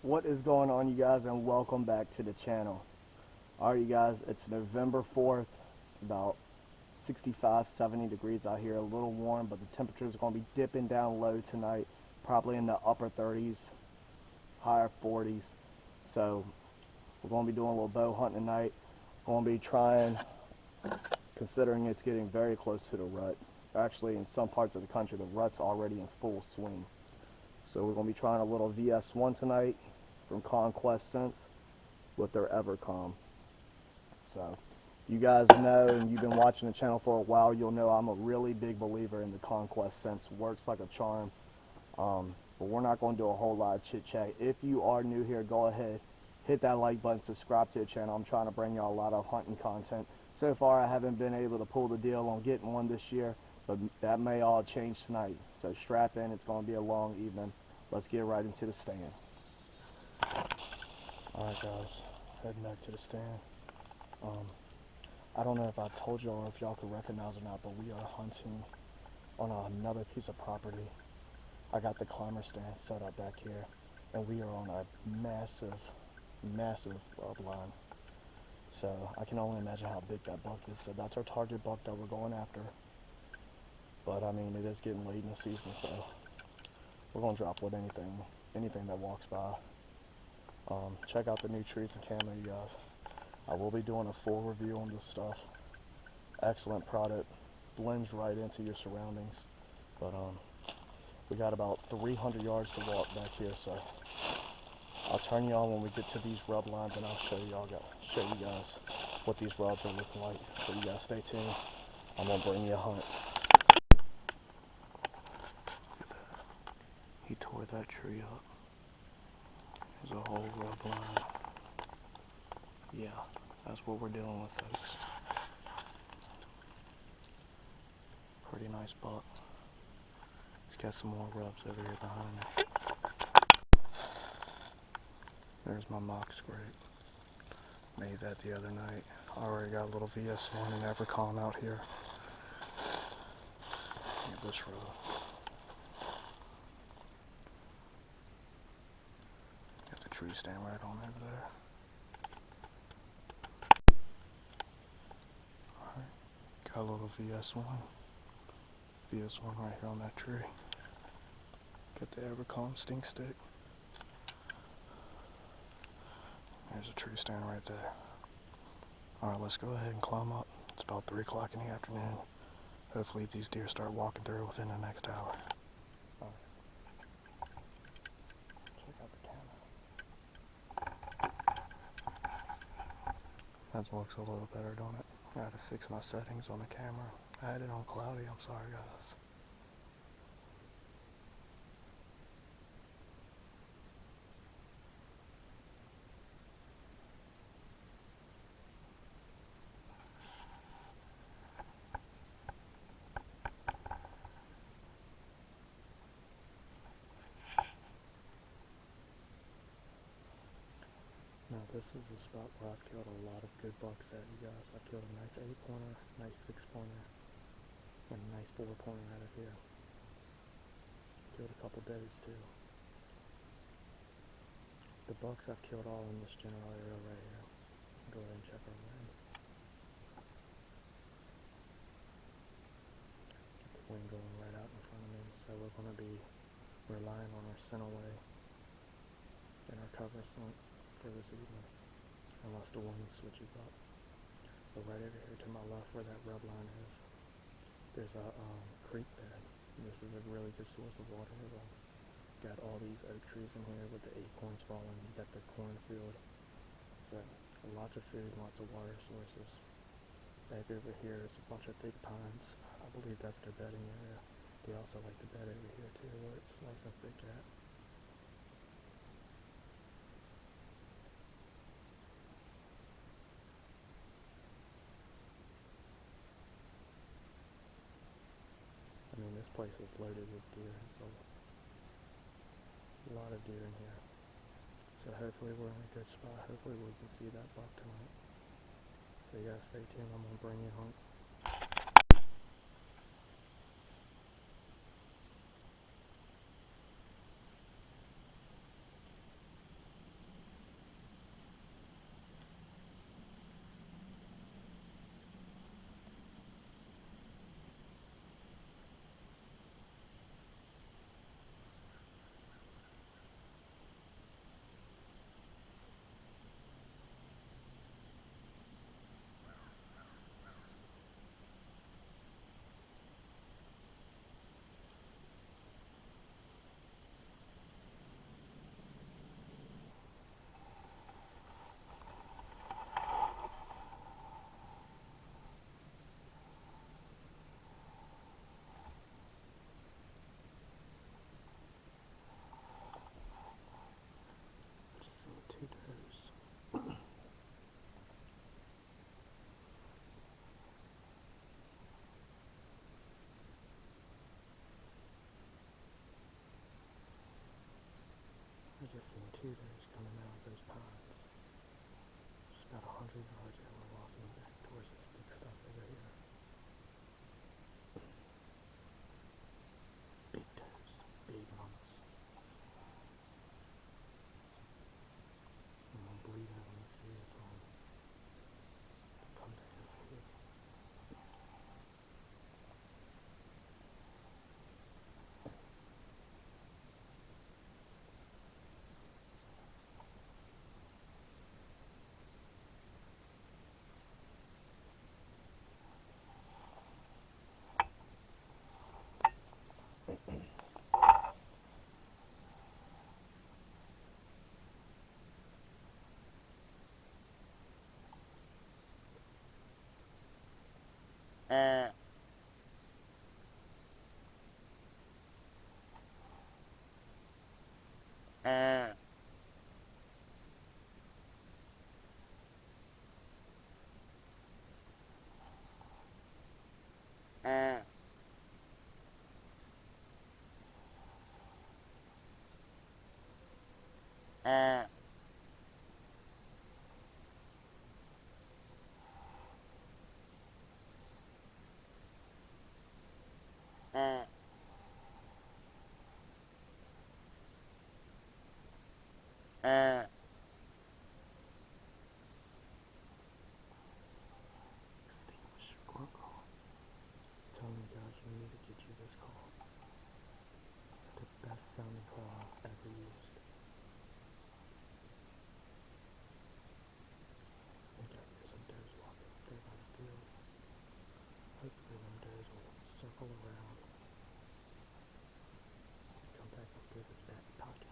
What is going on, you guys, and welcome back to the channel. Alright, you guys, it's November 4th, about 65, 70 degrees out here, a little warm, but the temperature is going to be dipping down low tonight, probably in the upper 30s, higher 40s. So we're going to be doing a little bow hunting tonight. Going to be trying, considering it's getting very close to the rut. Actually, in some parts of the country, the rut's already in full swing. So we're going to be trying a little VS1 tonight from Conquest Scents with their Evercalm. So you guys know, and you've been watching the channel for a while, you'll know I'm a really big believer in the Conquest Scents. Works like a charm. But we're not going to do a whole lot of chit chat. If you are new here, go ahead, hit that like button, subscribe to the channel. I'm trying to bring y'all a lot of hunting content. So far I haven't been able to pull the deal on getting one this year, but that may all change tonight. So strap in, it's going to be a long evening. Let's get right into the stand. Alright guys, heading back to the stand. I don't know if I told y'all or if y'all could recognize or not, but we are hunting on another piece of property. I got the climber stand set up back here, and we are on a massive, massive rub line. So I can only imagine how big that buck is. So that's our target buck that we're going after. But I mean, it is getting late in the season, so we're gonna drop with anything that walks by. Check out the new trees and camo, you guys. I will be doing a full review on this stuff. Excellent product, blends right into your surroundings. But we got about 300 yards to walk back here, so I'll turn you on when we get to these rub lines, and I'll show you guys what these rubs are looking like. So you guys stay tuned. I'm gonna bring you a hunt. He tore that tree up. There's a whole rub line. Yeah, that's what we're dealing with, folks. Pretty nice buck. He's got some more rubs over here behind me. There's my mock scrape. Made that the other night. Already got a little VS1 and Evercalm out here. Look at this rub. Got the tree stand right on over there. Alright, got a little VS1. VS1 right here on that tree. Got the Evercalm stink stick. There's a tree stand right there. Alright, let's go ahead and climb up. It's about 3 o'clock in the afternoon. Hopefully these deer start walking through within the next hour. Alright. Check out the camera. That looks a little better, don't it? I had to fix my settings on the camera. I had it on cloudy, I'm sorry guys. Now this is the spot where I've killed a lot of good bucks at, you guys. I killed a nice 8-pointer, nice 6-pointer, and a nice 4-pointer out of here. Killed a couple does too. The bucks I've killed all in this general area right here. Go ahead and check our wind. Get the wind going right out in front of me. So we're going to be relying on our scent away and our cover scent for this evening, unless the wind switches up. But right over here to my left where that rub line is, there's a creek bed. This is a really good source of water. Got all these oak trees in here with the acorns falling. You got the cornfield. So lots of food, lots of water sources. Back over here is a bunch of big pines. I believe that's their bedding area. They also like to bed over here too, where it's nice and thick at. I mean, this place is loaded with deer, so a lot of deer in here. So hopefully we're in a good spot. Hopefully we can see that buck tonight. So you guys stay tuned. I'm gonna bring you home. shooters coming out of those ponds. Just about 100 yards and we're walking back towards this big stuff over here. Big toes, big mamas. I'm gonna bleed out and see if come back over here. Extinguish your squirrel call. Tell me guys, you need to get you this call. The best sounding call I've ever used. I think I hear some does walking up there by the field. Hopefully them does will circle around and come back up through this back pocket.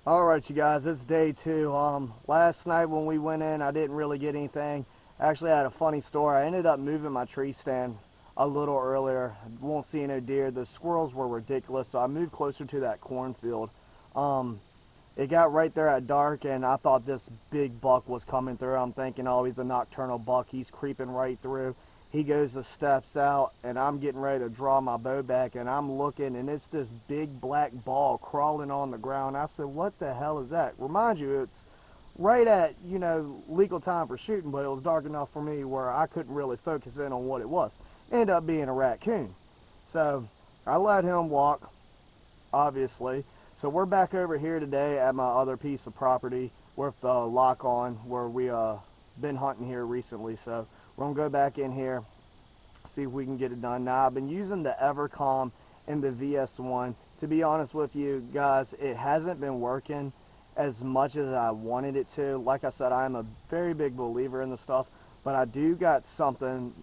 All right, you guys, it's day 2. Last night when we went in, I didn't really get anything. Actually, I had a funny story. I ended up moving my tree stand a little earlier. Won't see no deer. The squirrels were ridiculous, so I moved closer to that cornfield. It got right there at dark, and I thought this big buck was coming through. I'm thinking, oh, he's a nocturnal buck. He's creeping right through. He goes the steps out, and I'm getting ready to draw my bow back, and I'm looking, and it's this big black ball crawling on the ground. I said, what the hell is that? Remind you, it's right at, legal time for shooting, but it was dark enough for me where I couldn't really focus in on what it was. Ended up being a raccoon. So I let him walk, obviously. So we're back over here today at my other piece of property with the lock on where we been hunting here recently. So we're gonna go back in here, see if we can get it done. Now I've been using the Evercom and the VS1. To be honest with you guys, it hasn't been working as much as I wanted it to. Like I said, I'm a very big believer in the stuff, but I do got something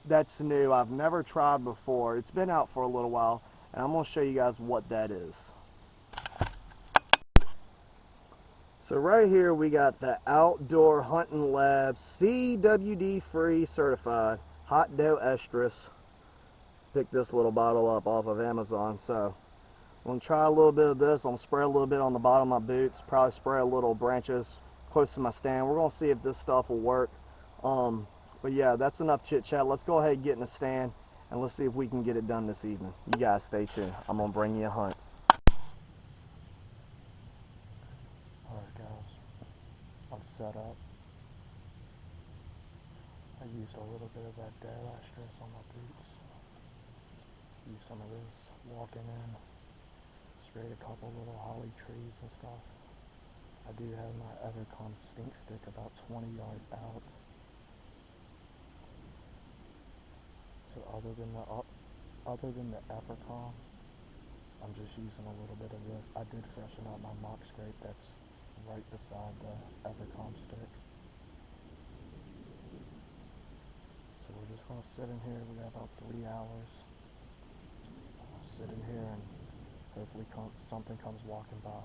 that's new I've never tried before. It's been out for a little while, and I'm gonna show you guys what that is. So right here we got the Outdoor Hunting Lab CWD free certified hot doe estrus. Picked this little bottle up off of Amazon. So I'm gonna try a little bit of this. I'm gonna spray a little bit on the bottom of my boots, probably spray a little branches close to my stand. We're gonna see if this stuff will work. But yeah, that's enough chit chat. Let's go ahead and get in the stand and let's see if we can get it done this evening. You guys stay tuned. I'm gonna bring you a hunt. Alright guys, I'm set up. I used a little bit of that doe estrus on my boots. Use some of this walking in. Sprayed a couple little holly trees and stuff. I do have my Evercom stink stick about 20 yards out. So other than the Evercom, I'm just using a little bit of this. I did freshen out my mock scrape that's right beside the Evercom stick. So we're just gonna sit in here. We got about 3 hours. Sit in here and hopefully something comes walking by.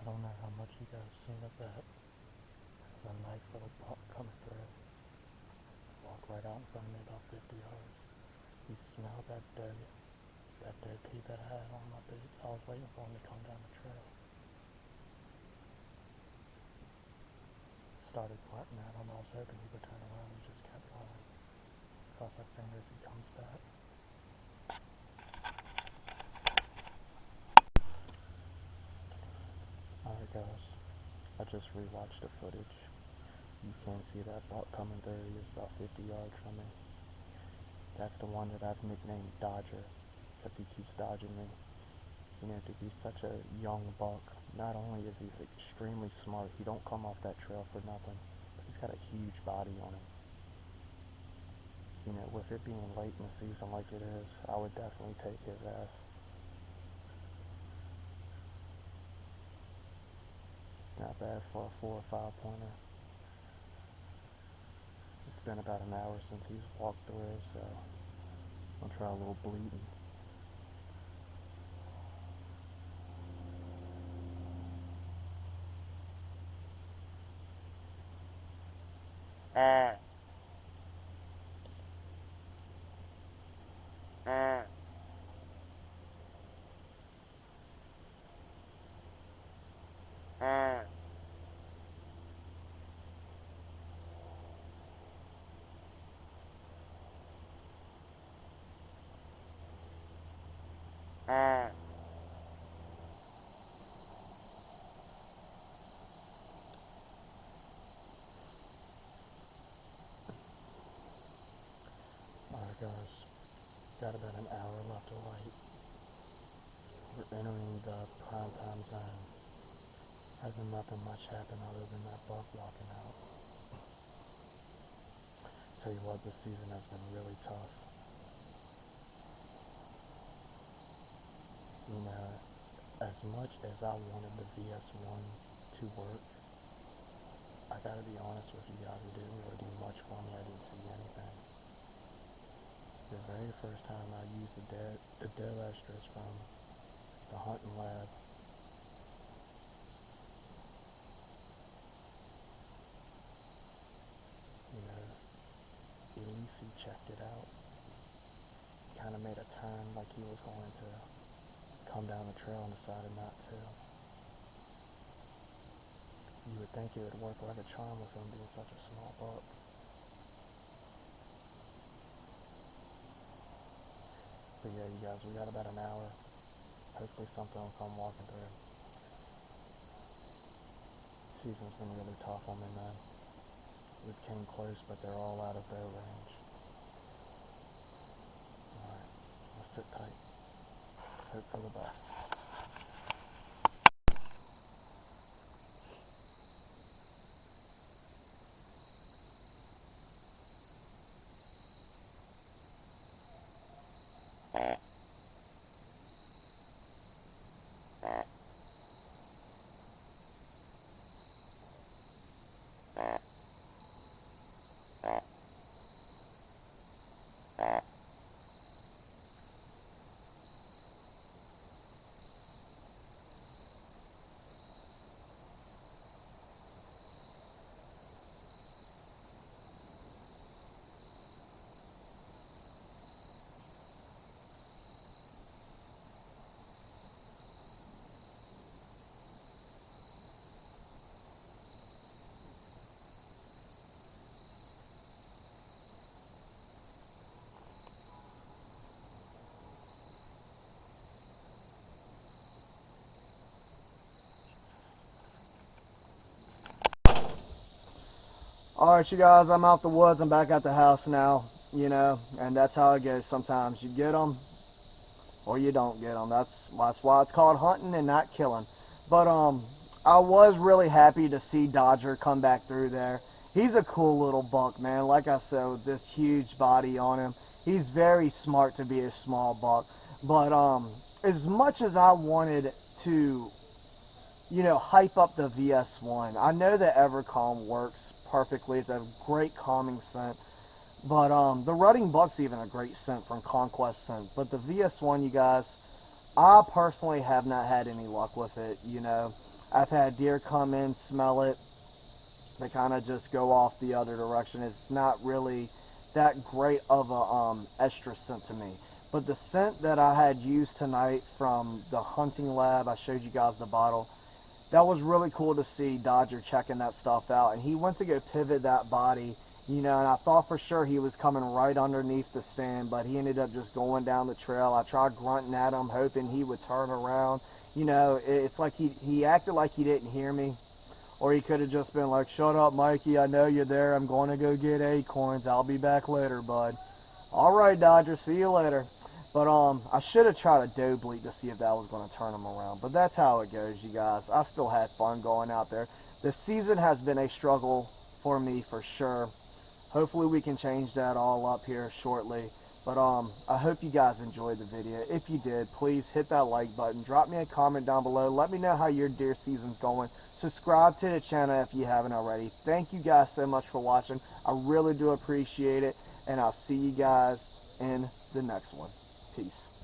I don't know how much you guys seen of that. There's a nice little buck coming through. Walk right out in front of me about 50 yards. He smelled that dead pea that I had on my boots. I was waiting for him to come down the trail. Started pointing at him. I was hoping he would turn around and just kept going. Cross our fingers he comes back. Alright guys, I just rewatched the footage. You can see that buck coming through. He was about 50 yards from me. That's the one that I've nicknamed Dodger, because he keeps dodging me. You know, to be such a young buck, not only is he extremely smart, he don't come off that trail for nothing, but he's got a huge body on him. You know, with it being late in the season like it is, I would definitely take his ass. Not bad for a 4 or 5 pointer. It's been about an hour since he's walked through, so I'll try a little bleeding. Alright guys, got about an hour left of light. We're entering the prime time zone. Hasn't nothing much happened other than that buck walking out. Tell you what, this season has been really tough. You know, as much as I wanted the VS1 to work, I gotta be honest with you guys, it didn't really do much for me. I didn't see anything. The very first time I used the doe estrus from the hunting lab, you know, at least he checked it out. He kind of made a turn like he was going to come down the trail and decided not to. You would think it would work like a charm with him being such a small buck. But yeah, you guys, we got about an hour. Hopefully something will come walking through. Season's been really tough on me, man. We've came close, but they're all out of bow range. Alright, let's sit tight. Hope for the best. Alright, you guys, I'm out the woods. I'm back at the house now, and that's how it goes sometimes. You get them or you don't get them. That's why it's called hunting and not killing. But I was really happy to see Dodger come back through there. He's a cool little buck, man. Like I said, with this huge body on him, he's very smart to be a small buck. But as much as I wanted to, hype up the VS1, I know that Evercalm works perfectly. It's a great calming scent. But the Rutting Buck's even a great scent from Conquest Scent. But the VS1, you guys, I personally have not had any luck with it. I've had deer come in, smell it. They kind of just go off the other direction. It's not really that great of a estrus scent to me. But the scent that I had used tonight from the hunting lab, I showed you guys the bottle. That was really cool to see Dodger checking that stuff out. And he went to go pivot that body, and I thought for sure he was coming right underneath the stand, but he ended up just going down the trail. I tried grunting at him, hoping he would turn around. It's like he acted like he didn't hear me. Or he could have just been like, shut up, Mikey, I know you're there. I'm going to go get acorns. I'll be back later, bud. All right, Dodger, see you later. But I should have tried a doe bleat to see if that was going to turn him around. But that's how it goes, you guys. I still had fun going out there. The season has been a struggle for me for sure. Hopefully we can change that all up here shortly. But I hope you guys enjoyed the video. If you did, please hit that like button. Drop me a comment down below. Let me know how your deer season's going. Subscribe to the channel if you haven't already. Thank you guys so much for watching. I really do appreciate it. And I'll see you guys in the next one. Peace.